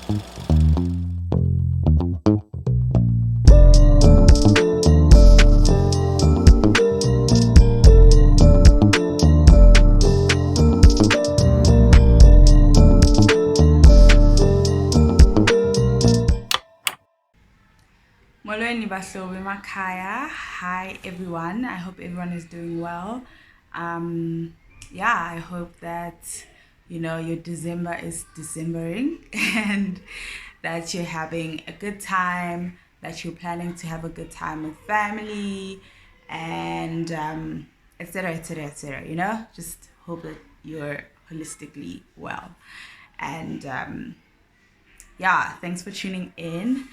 Molweni bahlobo emakhaya. Hi everyone. I hope everyone is doing well. I hope that your December is Decembering and that you're having a good time, that you're planning to have a good time with family and etc etc etc. Just hope that you're holistically well. And thanks for tuning in.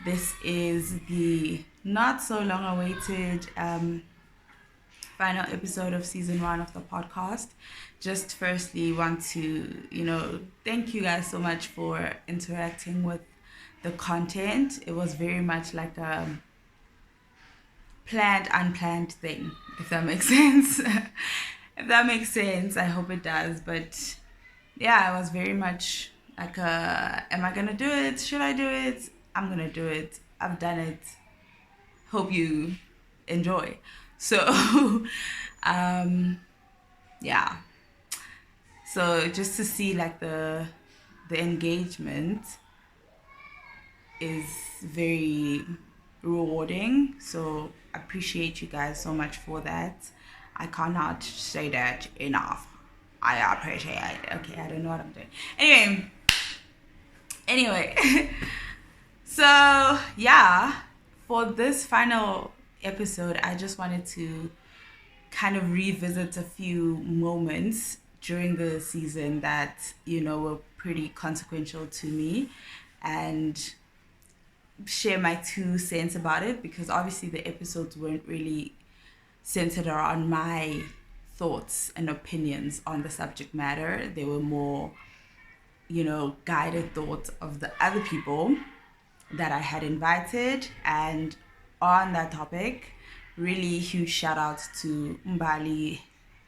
This is the not so long awaited final episode of season 1 of the podcast. Just firstly want to, thank you guys so much for interacting with the content. It was very much like a planned, unplanned thing, if that makes sense. If that makes sense, I hope it does. But yeah, it was very much like am I gonna do it? Should I do it? I'm gonna do it. I've done it. Hope you enjoy. So so just to see like the engagement is very rewarding, so I appreciate you guys so much for that. I cannot say that enough. I appreciate it. Okay, I don't know what I'm doing. Anyway so for this final episode, I just wanted to kind of revisit a few moments during the season that were pretty consequential to me and share my 2 cents about it, because obviously the episodes weren't really centered around my thoughts and opinions on the subject matter. They were more guided thoughts of the other people that I had invited. And on that topic, really huge shout outs to Mbali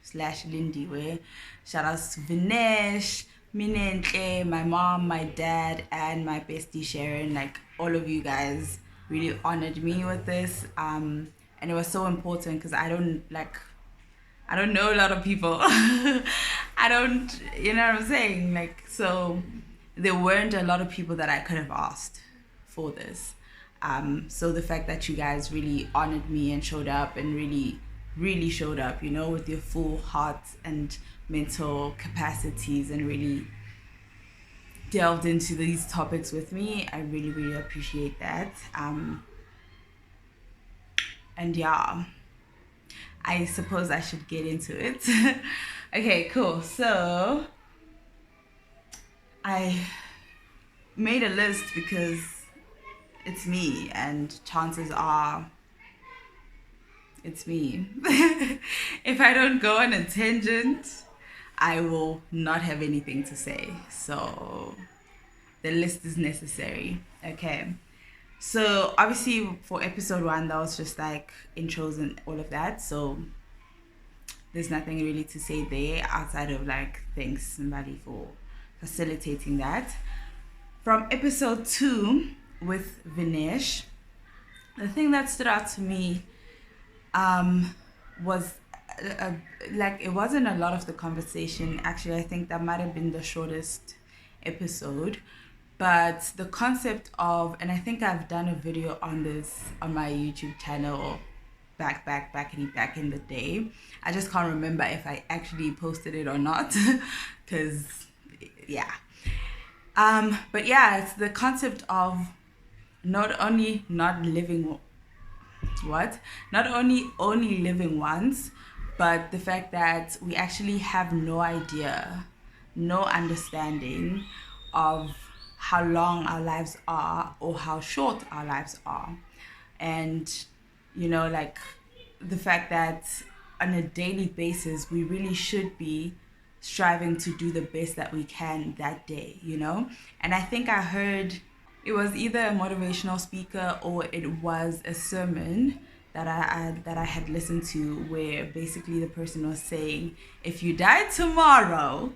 / Lindiwe, shout outs to Venesh, Minenhle, my mom, my dad, and my bestie Sharon. Like, all of you guys really honored me with this, and it was so important because I don't know a lot of people. I don't, you know what I'm saying? Like, so there weren't a lot of people that I could have asked for this. So the fact that you guys really honored me and showed up and really showed up, with your full heart and mental capacities and really delved into these topics with me, I really, really appreciate that. And yeah, I suppose I should get into it. Okay, cool. So I made a list because it's me, and chances are it's me. If I don't go on a tangent, I will not have anything to say. So the list is necessary. Okay. So obviously for episode 1, that was just like intros and all of that. So there's nothing really to say there outside of like thanks somebody for facilitating that. From episode 2 with Venesh, the thing that stood out to me was like, it wasn't a lot of the conversation. Actually, I think that might have been the shortest episode, but the concept of, and I think I've done a video on this on my YouTube channel back in the day. I just can't remember if I actually posted it or not, because but yeah, it's the concept of not only living once, but the fact that we actually have no idea, no understanding of how long our lives are or how short our lives are. And like the fact that on a daily basis we really should be striving to do the best that we can that day, And I think I heard it was either a motivational speaker or it was a sermon that I had listened to, where basically the person was saying, if you die tomorrow,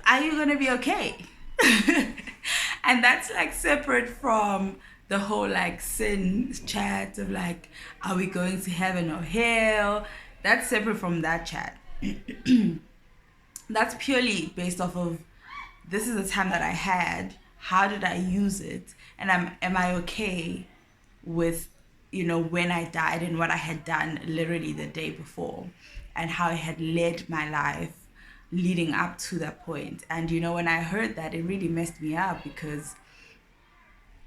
are you gonna be okay? And that's like separate from the whole like sin chat of like, are we going to heaven or hell? That's separate from that chat. That's purely based off of, this is the time that I had. How did I use it? And am I okay with, when I died and what I had done literally the day before, and how I had led my life leading up to that point. And when I heard that, it really messed me up, because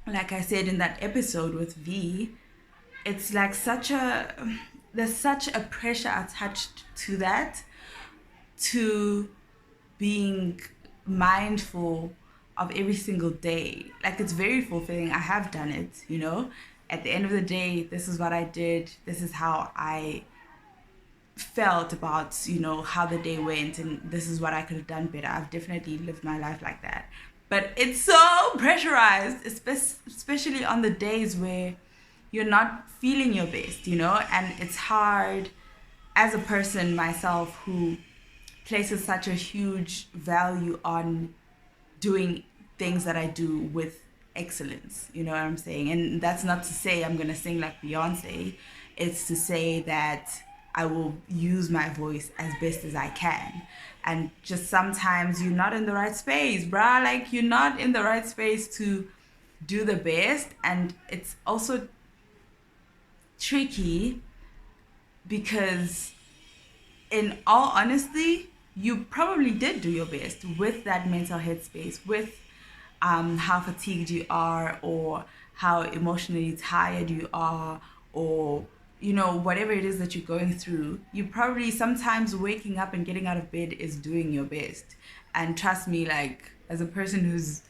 like I said in that episode with V, it's like there's such a pressure attached to that, to being mindful of every single day. Like, it's very fulfilling. I have done it, At the end of the day, this is what I did. This is how I felt about, how the day went, and this is what I could have done better. I've definitely lived my life like that. But it's so pressurized, especially on the days where you're not feeling your best, And it's hard as a person myself who places such a huge value on doing things that I do with excellence, you know what I'm saying? And that's not to say I'm gonna sing like Beyonce. It's to say that I will use my voice as best as I can. And just sometimes you're not in the right space, bruh. Like, you're not in the right space to do the best. And it's also tricky because, in all honesty, you probably did do your best with that mental headspace, with how fatigued you are, or how emotionally tired you are, or whatever it is that you're going through. You probably, sometimes waking up and getting out of bed is doing your best. And trust me, like, as a person who's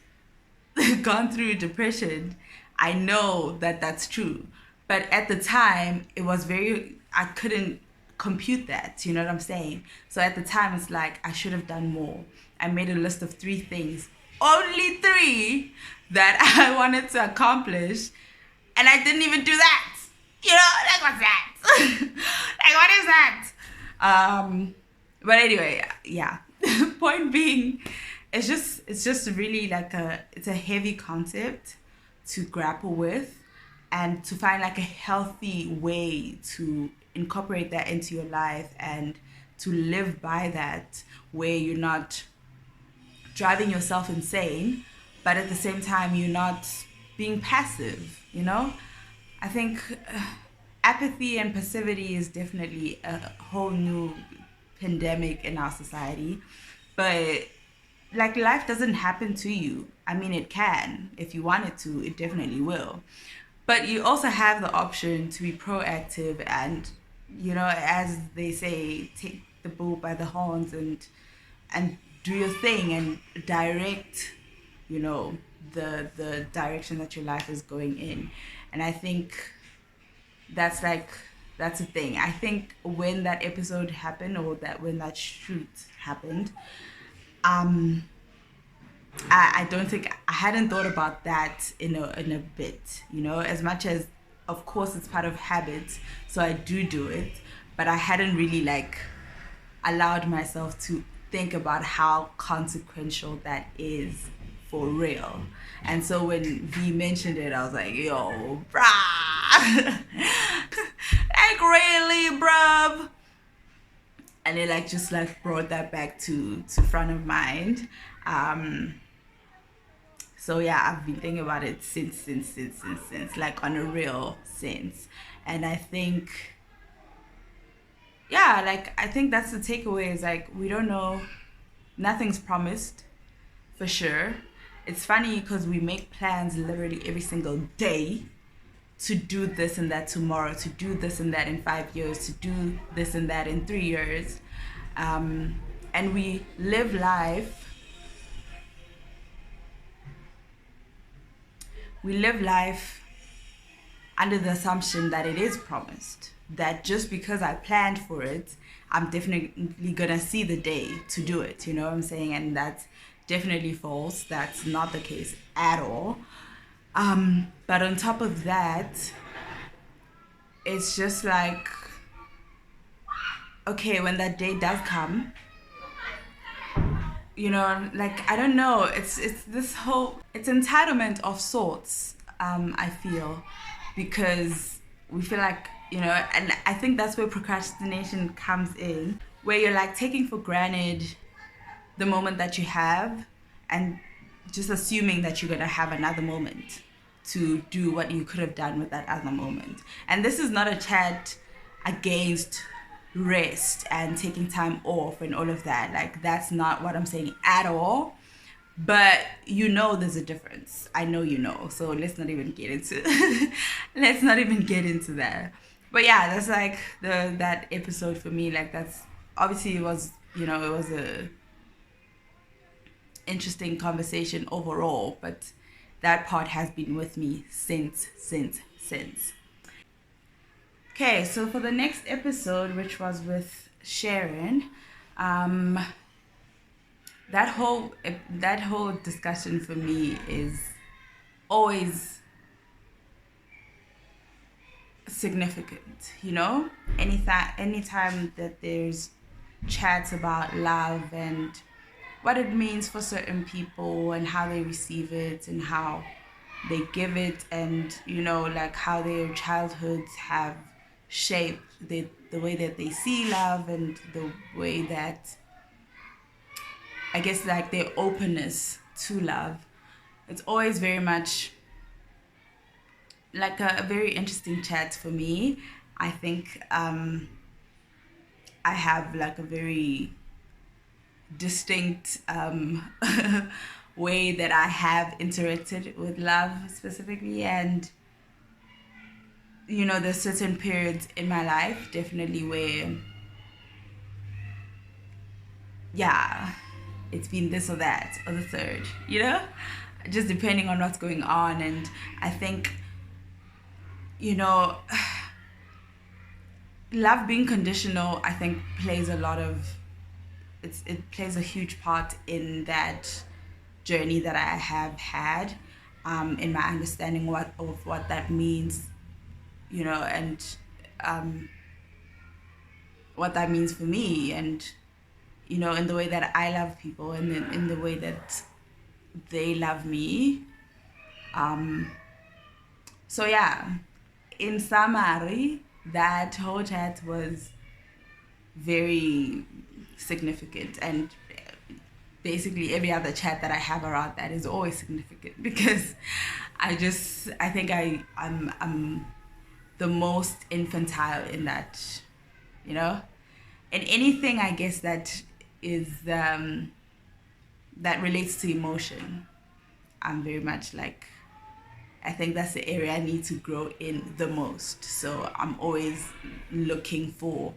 gone through depression, I know that that's true. But at the time, it was I couldn't compute that, you know what I'm saying? So at the time, it's like, I should have done more. I made a list of 3 things, only 3 that I wanted to accomplish, and I didn't even do that. Like, what's that? Like, what is that? But anyway, yeah. Point being, it's just really like it's a heavy concept to grapple with, and to find like a healthy way to incorporate that into your life and to live by that, where you're not driving yourself insane, but at the same time you're not being passive, I think apathy and passivity is definitely a whole new pandemic in our society. But like, life doesn't happen to you. I mean, it can. If you want it to, it definitely will. But you also have the option to be proactive and, as they say, take the bull by the horns and do your thing and direct, the direction that your life is going in. And I think that's the thing. I think when that episode happened, or when that shoot happened, I don't think I hadn't thought about that in a bit, as much as, of course, it's part of habit, so I do it, but I hadn't really like allowed myself to think about how consequential that is for real. And so when V mentioned it, I was like, yo, bruh. Like, really, bruv? And it like just like brought that back to front of mind. So yeah, I've been thinking about it since, like, on a real sense. And I think, yeah, like, I think that's the takeaway, is like, we don't know, nothing's promised, for sure. It's funny because we make plans literally every single day to do this and that tomorrow, to do this and that in 5 years, to do this and that in 3 years. And we live life under the assumption that it is promised, that just because I planned for it, I'm definitely gonna see the day to do it, you know what I'm saying? And that's definitely false. That's not the case at all. But on top of that, it's just like, okay, when that day does come, like, I don't know, it's this whole, it's entitlement of sorts, I feel, because we feel like, and I think that's where procrastination comes in, where you're like taking for granted the moment that you have and just assuming that you're going to have another moment to do what you could have done with that other moment. And this is not a chat against rest and taking time off and all of that. Like, that's not what I'm saying at all. But there's a difference. I know so let's not even get into that. But yeah, that's like that episode for me. Like, that's obviously, it was a interesting conversation overall, but that part has been with me since. Okay, so for the next episode, which was with Sharon, that whole discussion for me is always significant. Anytime that there's chats about love and what it means for certain people and how they receive it and how they give it, and like how their childhoods have shaped the way that they see love and the way that, I guess, like their openness to love. It's always very much like a very interesting chat for me. I think I have like a very distinct way that I have interacted with love specifically, and there's certain periods in my life definitely where it's been this or that or the third, just depending on what's going on. And I think love being conditional, I think, plays a lot of it plays a huge part in that journey that I have had, in my understanding of what that means, and what that means for me, and in the way that I love people, and then in the way that they love me. So yeah, in summary, that whole chat was very significant, and basically every other chat that I have around that is always significant, because I think I'm the most infantile in that, and anything, I guess, that is that relates to emotion, I'm very much like, I think that's the area I need to grow in the most. So I'm always looking for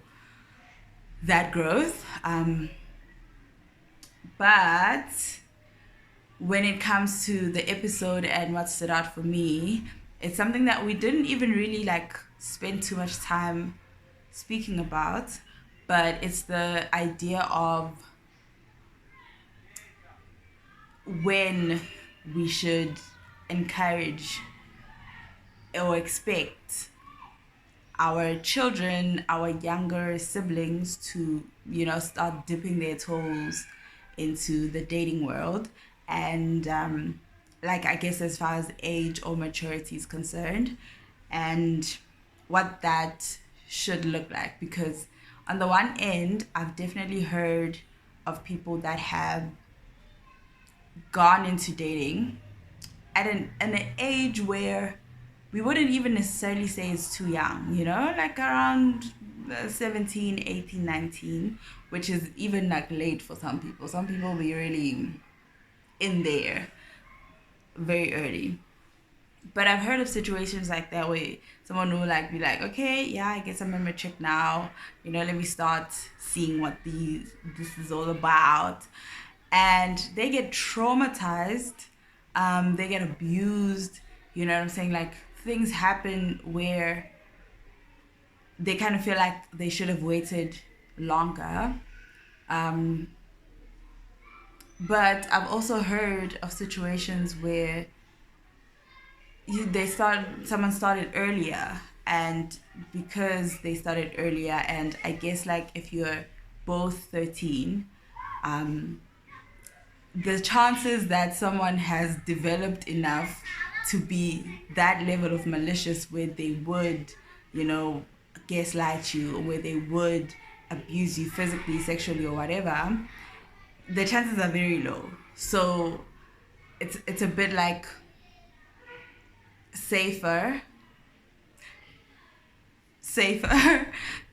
that growth. But when it comes to the episode and what stood out for me, it's something that we didn't even really like spend too much time speaking about, but it's the idea of when we should encourage or expect our children, our younger siblings to, start dipping their toes into the dating world. And like, I guess, as far as age or maturity is concerned, and what that should look like. Because on the one end, I've definitely heard of people that have gone into dating at an age where we wouldn't even necessarily say it's too young, like around 17, 18, 19, which is even like late for some people. Some people be really in there very early. But I've heard of situations like that where someone will like be like, okay, yeah, I guess I'm a mature now, let me start seeing what this is all about. And they get traumatized, they get abused, you know what I'm saying? Like, things happen where they kind of feel like they should have waited longer. But I've also heard of situations where someone started earlier, and because they started earlier, and I guess like if you're both 13, the chances that someone has developed enough to be that level of malicious where they would, you know, gaslight you, or where they would abuse you physically, sexually, or whatever, the chances are very low. So it's a bit like safer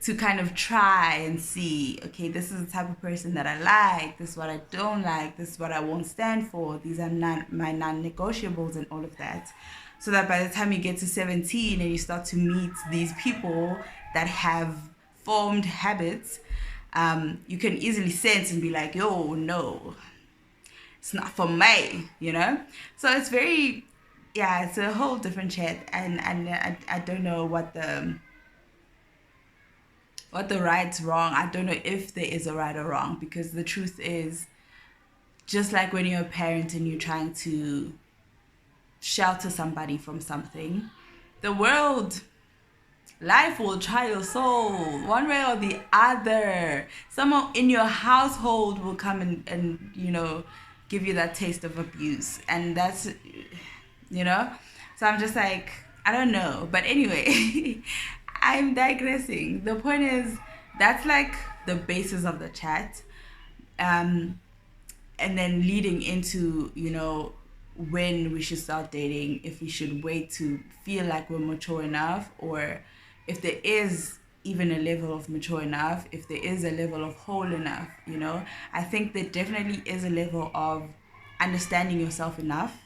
to kind of try and see, okay, this is the type of person that I like, this is what I don't like, this is what I won't stand for, these are my non-negotiables, and all of that. So that by the time you get to 17 and you start to meet these people that have formed habits, you can easily sense and be like, yo, no, it's not for me, you know? So it's very, yeah, it's a whole different chat. And I don't know what the right's wrong. I don't know if there is a right or wrong, because the truth is, just like when you're a parent and you're trying to shelter somebody from something, the world, life will try your soul one way or the other. Someone in your household will come and you know, give you that taste of abuse, and that's, you know. So I'm just like, I don't know, but anyway. I'm digressing. The point is, that's like the basis of the chat, and then leading into, you know, when we should start dating, if we should wait to feel like we're mature enough, or if there is even a level of mature enough, if there is a level of whole enough, you know. I think there definitely is a level of understanding yourself enough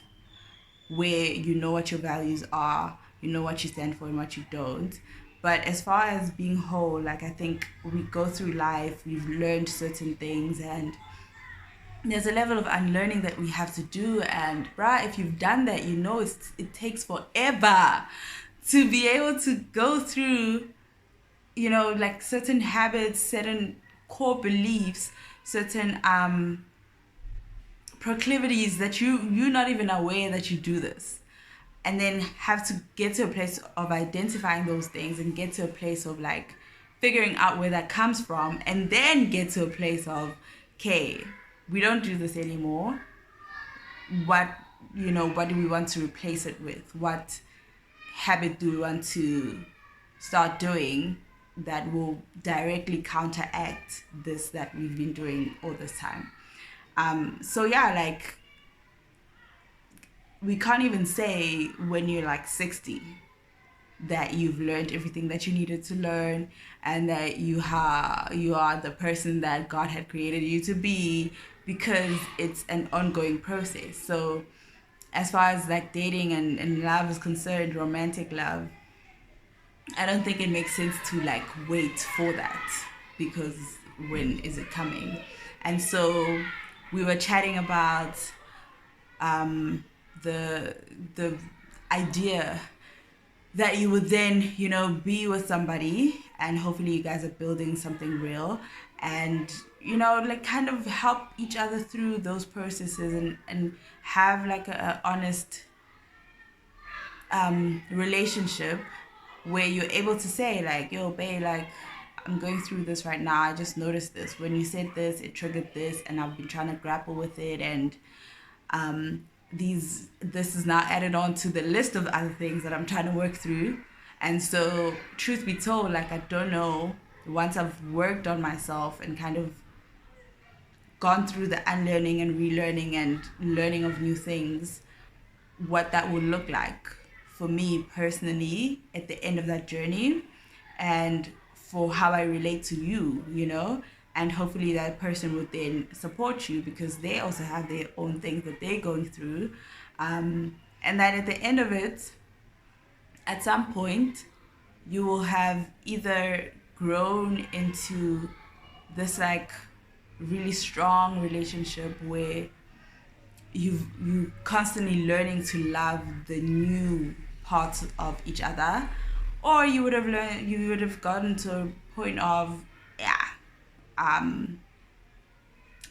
where you know what your values are, you know what you stand for and what you don't. But as far as being whole, like, I think we go through life, we've learned certain things, and there's a level of unlearning that we have to do. And bruh, if you've done that, you know it takes forever to be able to go through, you know, like certain habits, certain core beliefs, certain proclivities that you're not even aware that you do this. And then have to get to a place of identifying those things, and get to a place of like figuring out where that comes from, and then get to a place of, okay, we don't do this anymore. What do we want to replace it with? What habit do we want to start doing that will directly counteract this that we've been doing all this time? So yeah, like, we can't even say when you're like 60 that you've learned everything that you needed to learn, and that you are the person that God had created you to be, because it's an ongoing process. So as far as like dating and love is concerned, romantic love, I don't think it makes sense to like wait for that, because when is it coming? And so we were chatting about the idea that you would then, you know, be with somebody, and hopefully you guys are building something real, and, you know, like kind of help each other through those processes, and have like a honest relationship where you're able to say like, yo babe, like, I'm going through this right now. I just noticed this. When you said this, it triggered this, and I've been trying to grapple with it, and this is now added on to the list of other things that I'm trying to work through. And so, truth be told, like, I don't know, once I've worked on myself and kind of gone through the unlearning and relearning and learning of new things, what that would look like for me personally at the end of that journey, and for how I relate to you, you know. And hopefully that person would then support you, because they also have their own things that they're going through. And that at the end of it, at some point, you will have either grown into this like really strong relationship where you constantly learning to love the new parts of each other, or you would have gotten to a point of, yeah,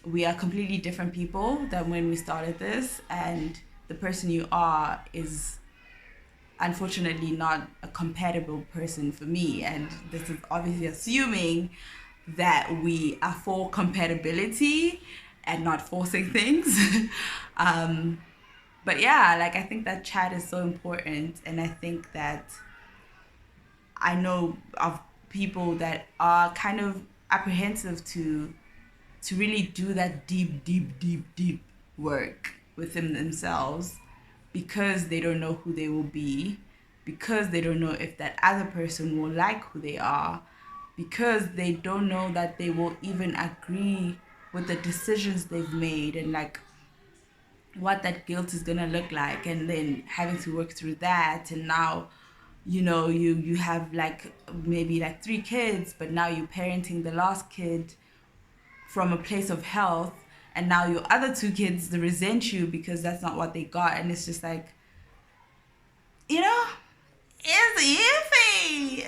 we are completely different people than when we started this, and the person you are is unfortunately not a compatible person for me. And this is obviously assuming that we are for compatibility, and not forcing things. But yeah, like I think that chat is so important, and I think that I know of people that are kind of apprehensive to really do that deep work within themselves because they don't know who they will be, because they don't know if that other person will like who they are, because they don't know that they will even agree with the decisions they've made, and like what that guilt is gonna look like, and then having to work through that. And now, you have like maybe like 3 kids, but now you're parenting the last kid from a place of health, and now your other 2 kids, they resent you because that's not what they got. And it's just like, you know it's iffy.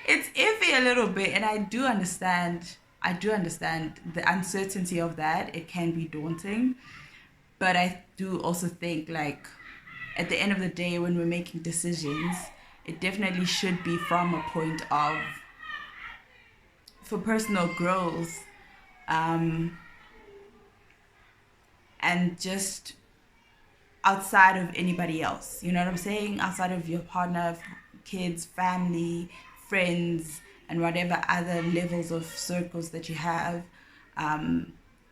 It's iffy a little bit, and I do understand the uncertainty of that. It can be daunting, but I do also think, like, at the end of the day, when we're making decisions, it definitely should be from a point of, for personal growth, um, and just outside of anybody else. You know what I'm saying? Outside of your partner, kids, family, friends, and whatever other levels of circles that you have.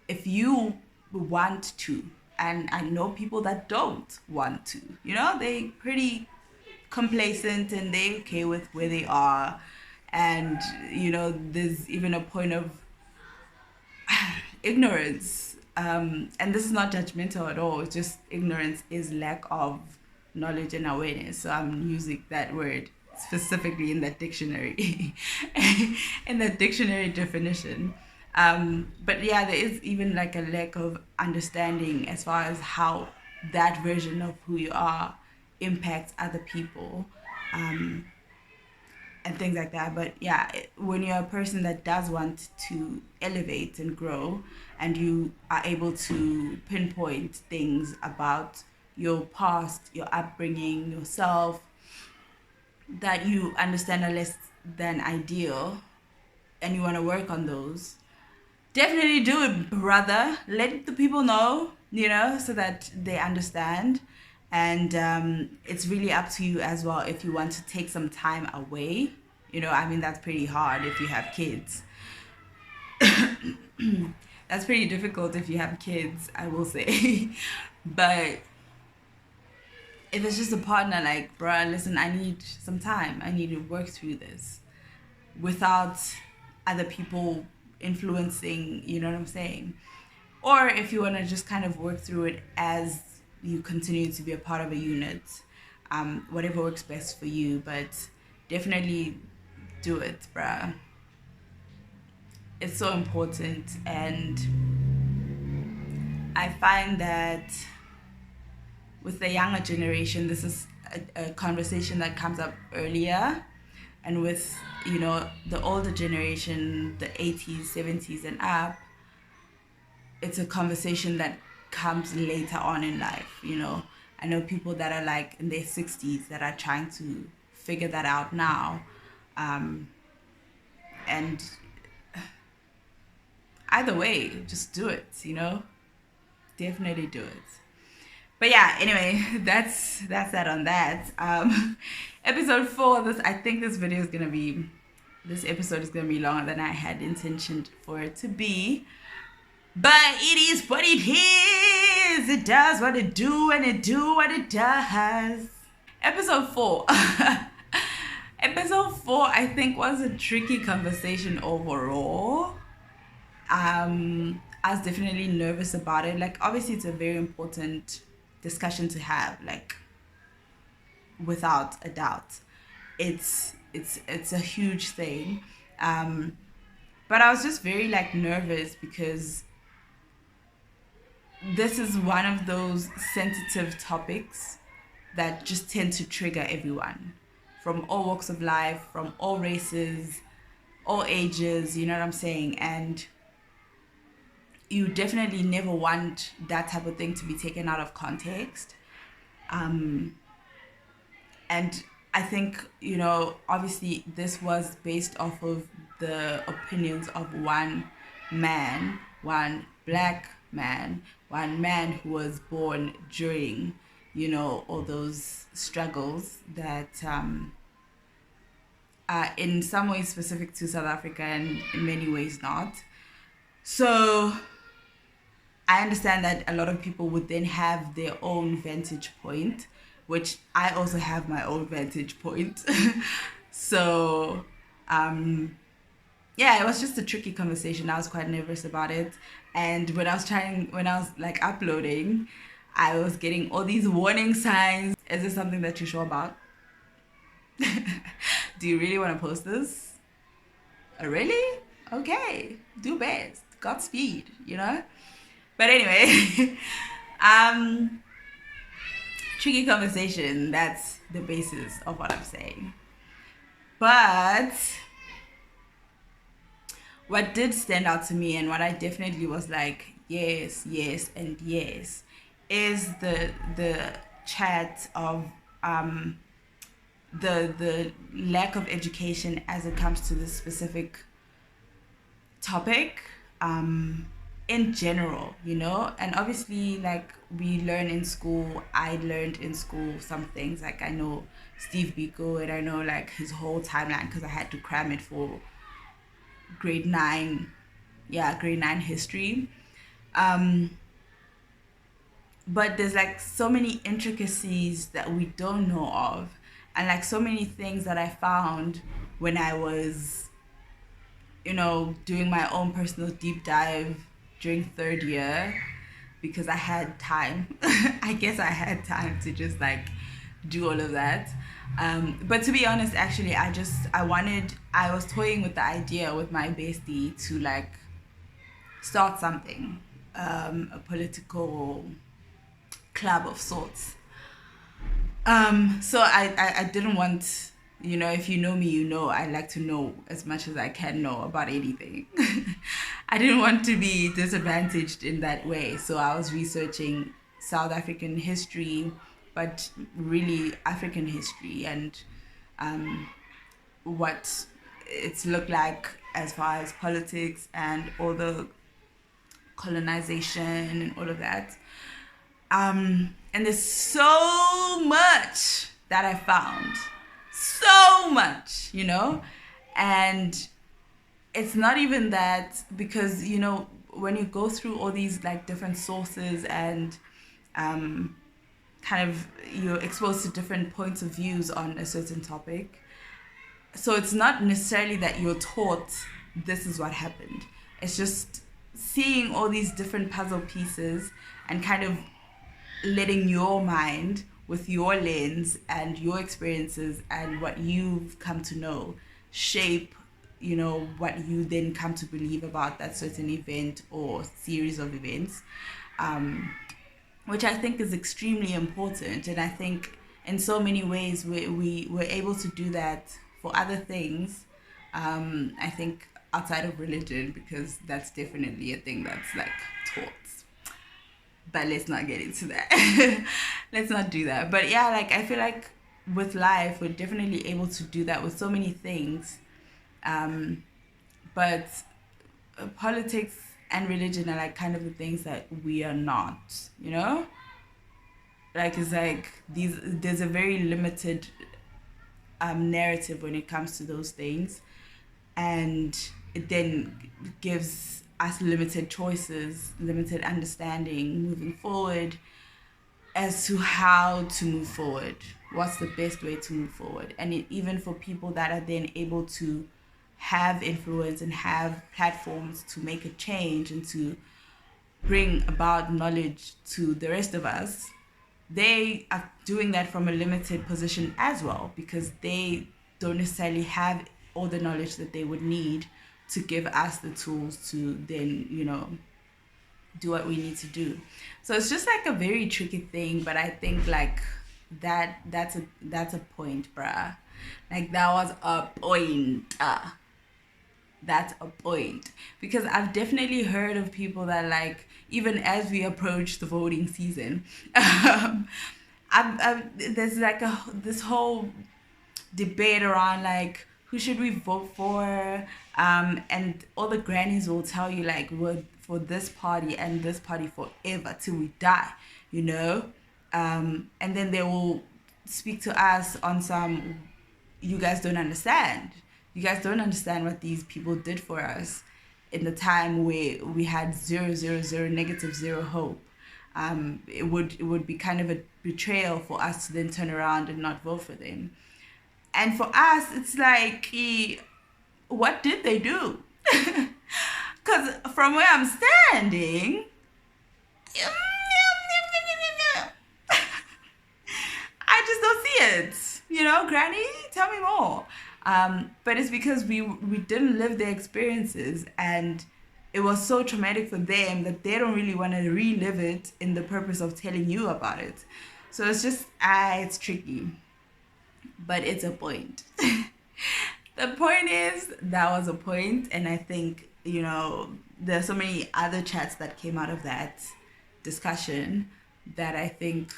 If you want to, and I know people that don't want to, they pretty complacent and they okay with where they are. And, there's even a point of ignorance. And this is not judgmental at all. It's just ignorance is lack of knowledge and awareness. So I'm using that word specifically in that dictionary, in that dictionary definition. But yeah, there is even like a lack of understanding as far as how that version of who you are impacts other people. And things like that. But yeah, when you're a person that does want to elevate and grow, and you are able to pinpoint things about your past, your upbringing, yourself, that you understand are less than ideal, and you want to work on those, definitely do it, brother. Let the people know, so that they understand. And it's really up to you as well if you want to take some time away. That's pretty hard if you have kids. That's pretty difficult if you have kids, I will say. But if it's just a partner, like, bruh, listen, I need some time. I need to work through this without other people influencing, you know what I'm saying? Or if you want to just kind of work through it as you continue to be a part of a unit, whatever works best for you. But definitely do it, bruh. It's so important. And I find that with the younger generation, this is a conversation that comes up earlier. And with, the older generation, the 80s, 70s and up, it's a conversation that comes later on in life. I know people that are like in their 60s that are trying to figure that out now. And either way, just do it, definitely do it. But yeah, anyway, that's that on that. Episode 4, this episode is gonna be longer than I had intentioned for it to be. But it is what it is. It does what it do, and it do what it does. Episode 4. Episode 4, I think, was a tricky conversation overall. I was definitely nervous about it. Like, obviously, it's a very important discussion to have, like, without a doubt. It's a huge thing. But I was just very, like, nervous because this is one of those sensitive topics that just tend to trigger everyone from all walks of life, from all races, all ages, you know what I'm saying? And you definitely never want that type of thing to be taken out of context. And I think, obviously this was based off of the opinions of one man, one black man, one man who was born during, all those struggles that are in some ways specific to South Africa and in many ways not. So I understand that a lot of people would then have their own vantage point, which I also have my own vantage point. So, yeah, it was just a tricky conversation. I was quite nervous about it. And when I was like uploading, I was getting all these warning signs. Is this something that you're sure about? Do you really want to post this? Really? Okay, do best. Godspeed, But anyway, tricky conversation. That's the basis of what I'm saying. But what did stand out to me, and what I definitely was like, yes, yes, and yes, is the chat of the lack of education as it comes to this specific topic. In general, and obviously, like, we learn in school. I learned in school some things, like I know Steve Biko, and I know like his whole timeline because I had to cram it for grade 9 history. But there's like so many intricacies that we don't know of, and like so many things that I found when I was doing my own personal deep dive during 3rd year, because I had time. I guess I had time to just like do all of that. But to be honest, actually, I was toying with the idea with my bestie to like start something, a political club of sorts. So I didn't want, if you know me, I like to know as much as I can know about anything. I didn't want to be disadvantaged in that way. So I was researching South African history, but really African history, and what it's looked like as far as politics and all the colonization and all of that. And there's so much that I found. So much, and it's not even that, because when you go through all these like different sources and kind of you're exposed to different points of views on a certain topic, so it's not necessarily that you're taught this is what happened. It's just seeing all these different puzzle pieces and kind of letting your mind, with your lens and your experiences and what you've come to know, shape what you then come to believe about that certain event or series of events, which I think is extremely important. And I think in so many ways we were able to do that for other things, I think outside of religion, because that's definitely a thing that's like taught. But let's not get into that. Let's not do that. But yeah, like I feel like with life, we're definitely able to do that with so many things. But politics and religion are like kind of the things that we are not, Like it's like there's a very limited narrative when it comes to those things. And it then gives us limited choices, limited understanding moving forward as to how to move forward. What's the best way to move forward? And even for people that are then able to have influence and have platforms to make a change and to bring about knowledge to the rest of us, they are doing that from a limited position as well, because they don't necessarily have all the knowledge that they would need to give us the tools to then, do what we need to do. So it's just like a very tricky thing, but I think like that's a point, bruh. Like that was a point. That's a point. Because I've definitely heard of people that like, even as we approach the voting season, there's like this whole debate around like, who should we vote for? And all the grannies will tell you like, we're for this party and this party forever till we die, you know? And then they will speak to us on some, you guys don't understand. You guys don't understand what these people did for us in the time where we had -0 hope. It would be kind of a betrayal for us to then turn around and not vote for them. And for us, it's like, what did they do? Because from where I'm standing, I just don't see it. You know, Granny, tell me more. But it's because we didn't live their experiences, and it was so traumatic for them that they don't really want to relive it in the purpose of telling you about it. So it's just, it's tricky. But it's a point. The point is, that was a point, and I think, you know, there's so many other chats that came out of that discussion that I think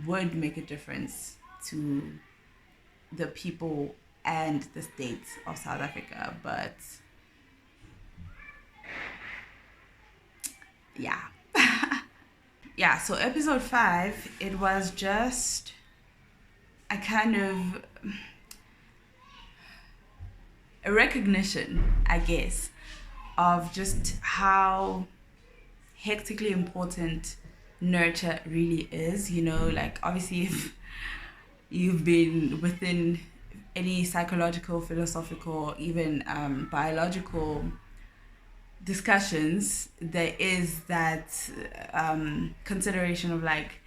would make a difference to the people and the state of South Africa. But yeah. Yeah, so episode 5, it was just a kind of a recognition, I guess, of just how hectically important nurture really is. You know, like, obviously, if you've been within any psychological, philosophical, even biological discussions, there is that consideration of like,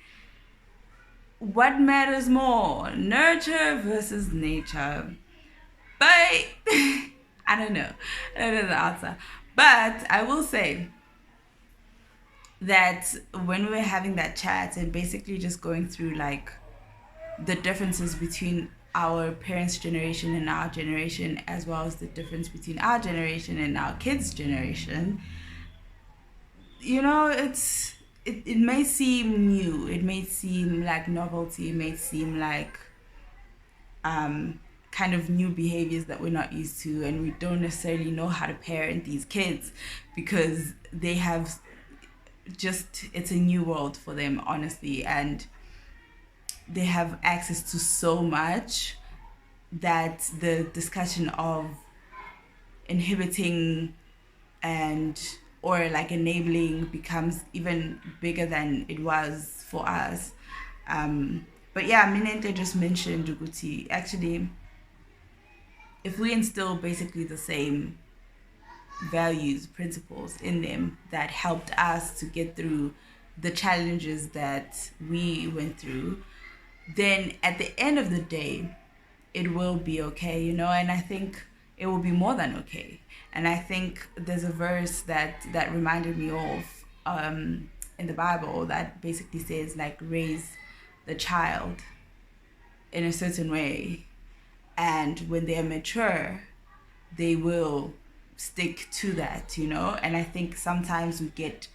what matters more, nurture versus nature? But I don't know the answer. But I will say that when we were having that chat and basically just going through like the differences between our parents' generation and our generation, as well as the difference between our generation and our kids' generation, you know, it may seem new, it may seem like novelty, it may seem like kind of new behaviors that we're not used to, and we don't necessarily know how to parent these kids because they have just, it's a new world for them, honestly, and they have access to so much that the discussion of inhibiting and or like enabling becomes even bigger than it was for us. But yeah, Minenhle just mentioned Uguti. Actually, if we instill basically the same values, principles in them that helped us to get through the challenges that we went through, then at the end of the day, it will be okay, you know, and I think it will be more than okay. And I think there's a verse that reminded me of in the Bible that basically says, like, raise the child in a certain way, and when they're mature, they will stick to that, you know. And I think sometimes we get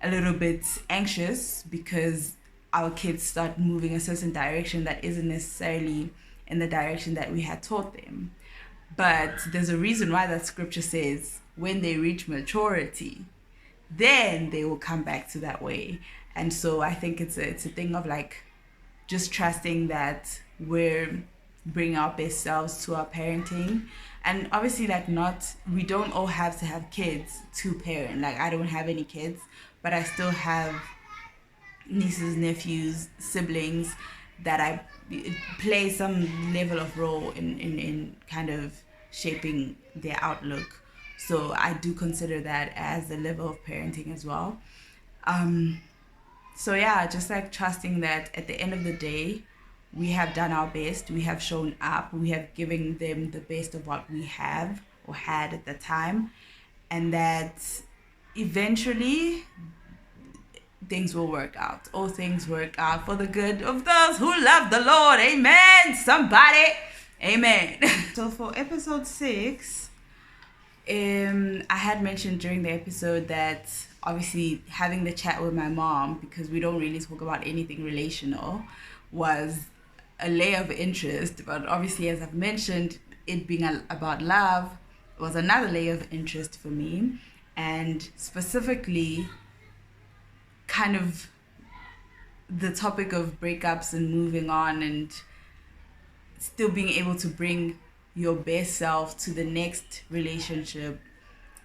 a little bit anxious because our kids start moving a certain direction that isn't necessarily in the direction that we had taught them. But there's a reason why that scripture says when they reach maturity, then they will come back to that way. And so I think it's a thing of like just trusting that we're bringing our best selves to our parenting. And obviously, like, we don't all have to have kids to parent. Like, I don't have any kids, but I still have nieces, nephews, siblings that I play some level of role in kind of shaping their outlook. So I do consider that as a level of parenting as well. So yeah, just like trusting that at the end of the day, we have done our best, we have shown up, we have given them the best of what we have or had at the time, and that eventually things will work out. All things work out for the good of those who love the Lord. Amen. Somebody. Amen. So for episode 6, I had mentioned during the episode that obviously having the chat with my mom, because we don't really talk about anything relational, was a layer of interest. But obviously, as I've mentioned, it being about love was another layer of interest for me. and specifically kind of the topic of breakups and moving on and still being able to bring your best self to the next relationship.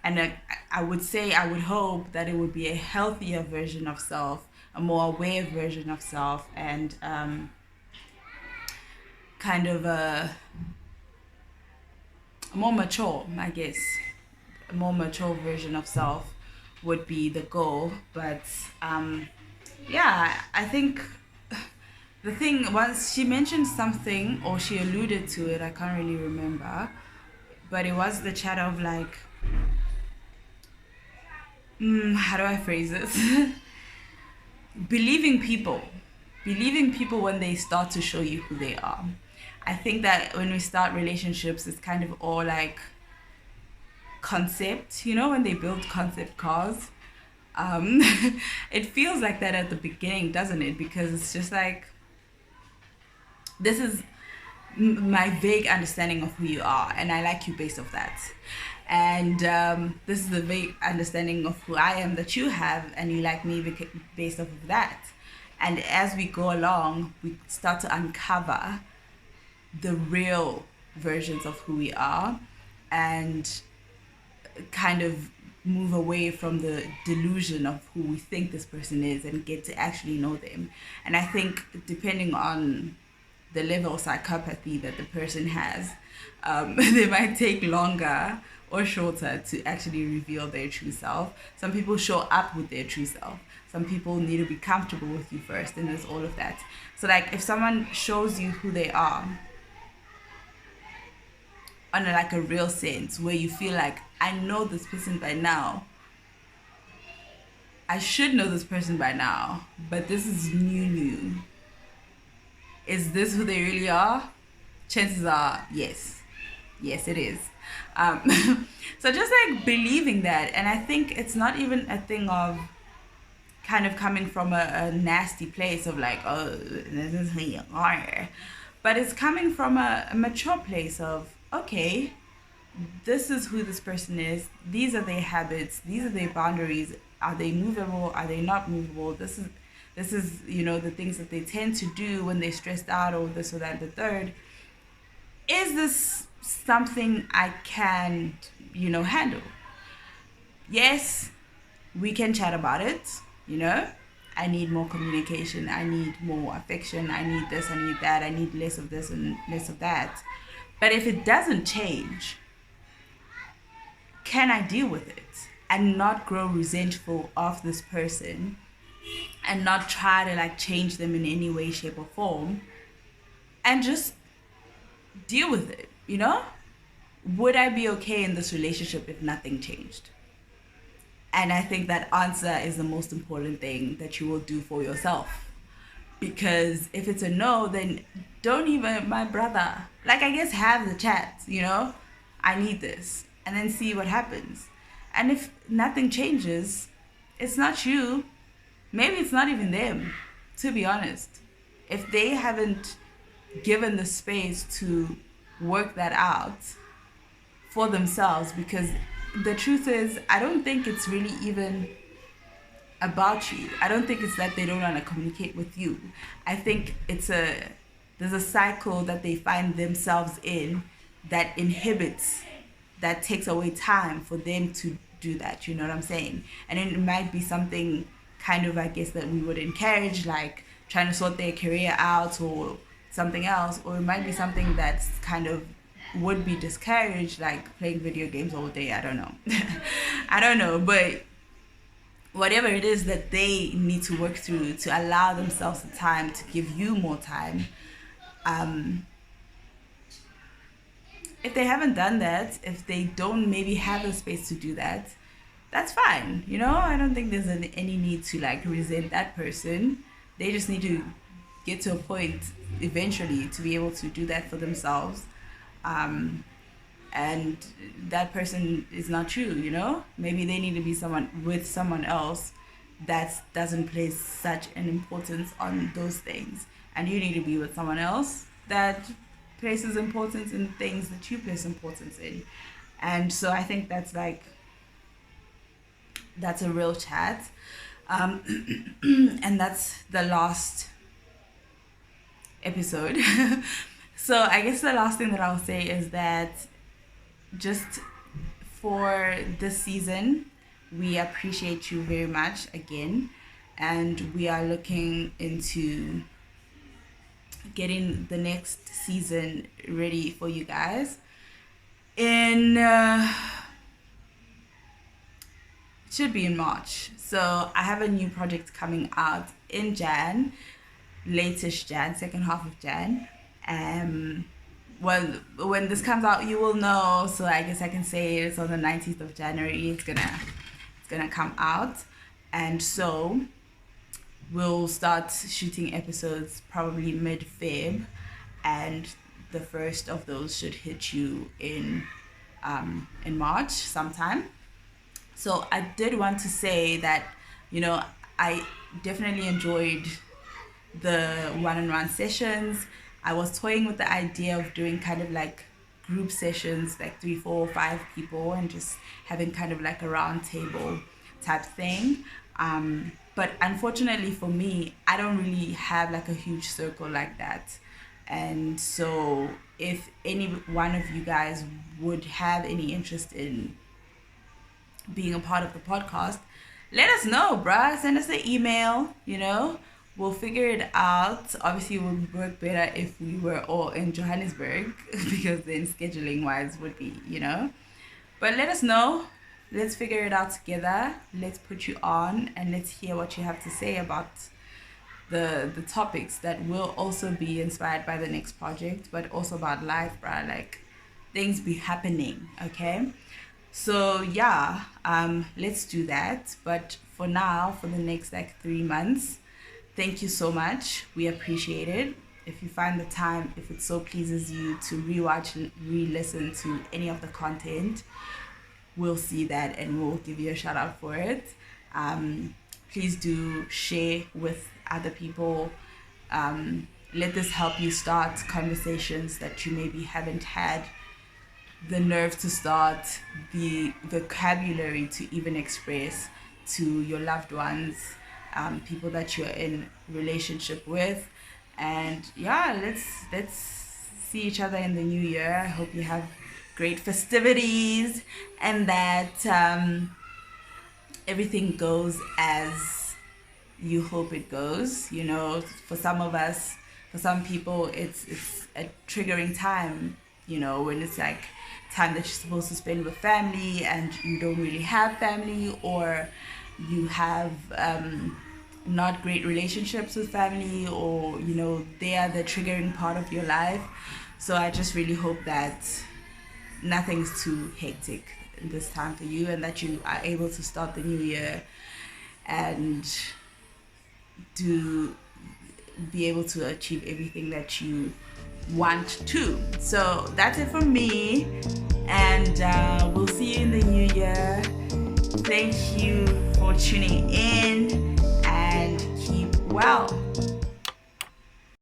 And I would say, I would hope that it would be a healthier version of self, a more aware version of self, and kind of a more mature, I guess. A more mature version of self would be the goal. But yeah, I think the thing was, she mentioned something, or she alluded to it, I can't really remember, but it was the chat of like, how do I phrase this? believing people when they start to show you who they are. I think that when we start relationships, it's kind of all like concept, when they build concept cars. It feels like that at the beginning, doesn't it? Because it's just like, this is my vague understanding of who you are, and I like you based off that. And this is the vague understanding of who I am that you have, and you like me based off of that. And as we go along, we start to uncover the real versions of who we are, and kind of move away from the delusion of who we think this person is and get to actually know them. And I think depending on the level of psychopathy that the person has, they might take longer or shorter to actually reveal their true self. Some people show up with their true self. Some people need to be comfortable with you first, and there's all of that. So like, if someone shows you who they are on a real sense, where you feel like, I know this person by now, I should know this person by now, but this is new. Is this who they really are? Chances are, yes, it is. So just like believing that, and I think it's not even a thing of kind of coming from a nasty place of like, oh, this is who you are, but it's coming from a mature place of, okay, this is who this person is, these are their habits, these are their boundaries, are they movable, are they not movable, this is the things that they tend to do when they're stressed out, or this or that, the third. Is this something I can handle? Yes, we can chat about it. I need more communication, I need more affection, I need this, I need that, I need less of this and less of that. But if it doesn't change, can I deal with it and not grow resentful of this person, and not try to change them in any way, shape, or form, and just deal with it? Would I be okay in this relationship if nothing changed? And I think that answer is the most important thing that you will do for yourself. Because if it's a no, then don't even, my brother, I guess have the chat, I need this, and then see what happens. And if nothing changes, it's not you. Maybe it's not even them, to be honest. If they haven't given the space to work that out for themselves, because the truth is, I don't think it's really even about you. I don't think it's that they don't want to communicate with you. I think there's a cycle that they find themselves in that inhibits, that takes away time for them to do that, you know what I'm saying? And then it might be something kind of, I guess, that we would encourage, like trying to sort their career out or something else, or it might be something that's kind of would be discouraged, like playing video games all day. I don't know. I don't know, but whatever it is that they need to work through to allow themselves the time to give you more time, if they haven't done that, if they don't maybe have the space to do that, that's fine. I don't think there's any need to resent that person. They just need to get to a point eventually to be able to do that for themselves. And that person is not you, maybe they need to be with someone else that doesn't place such an importance on those things, and you need to be with someone else that places importance in things that you place importance in. And so I think that's that's a real chat. And that's the last episode. So I guess the last thing that I'll say is that just for this season, we appreciate you very much again, and we are looking into getting the next season ready for you guys. In it should be in March. So I have a new project coming out in Jan, latest Jan, second half of Jan. Well, when this comes out, you will know. So I guess I can say it's on the 19th of January. It's gonna come out, and so we'll start shooting episodes probably mid-Feb, and the first of those should hit you in March sometime. So I did want to say that, you know, I definitely enjoyed the one-on-one sessions. I was toying with the idea of doing kind of like group sessions, like 3, 4, 5 people, and just having kind of like a round table type thing. But unfortunately for me, I don't really have like a huge circle like that. And so if any one of you guys would have any interest in being a part of the podcast, let us know, bruh. Send us an email, you know. We'll figure it out. Obviously, it would work better if we were all in Johannesburg because then scheduling wise would be, you know. But let us know. Let's figure it out together. Let's put you on and let's hear what you have to say about the topics that will also be inspired by the next project, but also about life, bruh. Like, things be happening, okay? So yeah, let's do that. But for now, for the next like 3 months, thank you so much. We appreciate it. If you find the time, if it so pleases you to rewatch and re-listen to any of the content, we'll see that and we'll give you a shout out for it. Please do share with other people. Let this help you start conversations that you maybe haven't had the nerve to start, the vocabulary to even express to your loved ones, people that you're in relationship with. And yeah, let's see each other in the new year. I hope you have great festivities and that everything goes as you hope it goes. You know, for some of us, for some people, it's a triggering time, you know, when it's like time that you're supposed to spend with family and you don't really have family, or you have not great relationships with family, or, you know, they are the triggering part of your life. So I just really hope that nothing's too hectic this time for you, and that you are able to start the new year and be able to achieve everything that you want to. So that's it from me, and we'll see you in the new year. Thank you for tuning in, and keep well.